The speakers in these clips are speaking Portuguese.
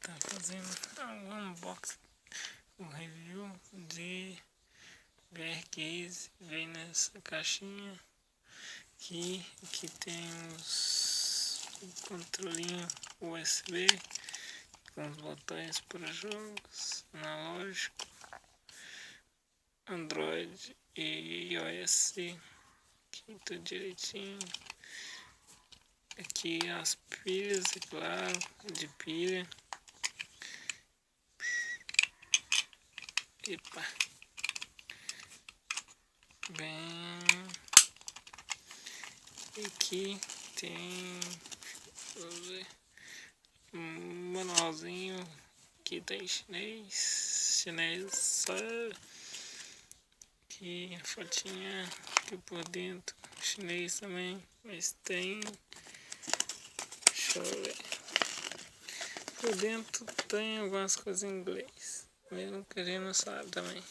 tá fazendo um unboxing, um review de VR Case. Vem nessa caixinha aqui, que tem o controlinho USB com os botões para jogos, analógico, Android e iOS, aqui tudo direitinho. Aqui as pilhas, é claro, de pilha. Epa. Bem, aqui tem, vamos ver, um manualzinho. Aqui tem chinês só. Aqui a fotinha, aqui por dentro, chinês também, mas tem, deixa eu ver, por dentro tem algumas coisas em inglês, mesmo que a gente não sabe também.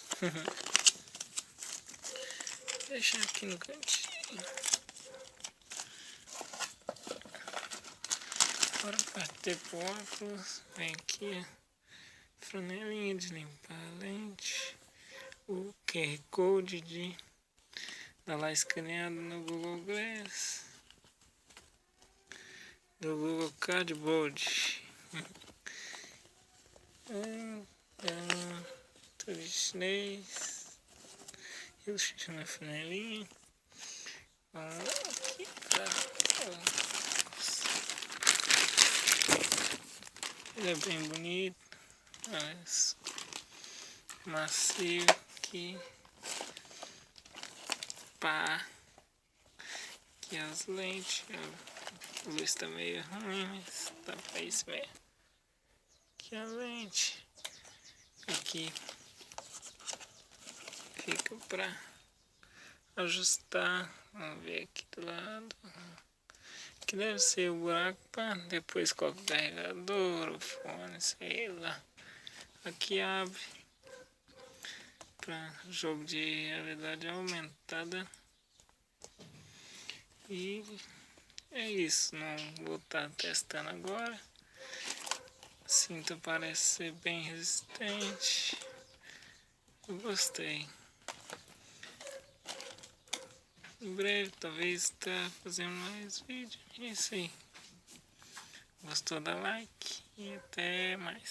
Deixa aqui no cantinho. Agora para ter óculos, vem aqui, franelinha de limpar a lente, o QR Code de tá lá escaneado no Google Glass, do Google Cardboard. Tudo de chinês. Eu chamo a franelinha. Aqui pra... Ele é bem bonito. Mas macio aqui. Pá. Aqui as lentes. A luz tá meio ruim, mas tá pra isso mesmo. Aqui a lente. Aqui fica pra ajustar. Vamos ver aqui do lado. Aqui deve ser o buraco para depois colocar o carregador, o fone, sei lá. Aqui abre para jogo de realidade aumentada. E é isso, não vou estar testando agora. A cinta parece ser bem resistente. Eu gostei. Em breve talvez tá fazendo mais vídeo. É isso aí. Gostou? Dá like e até mais.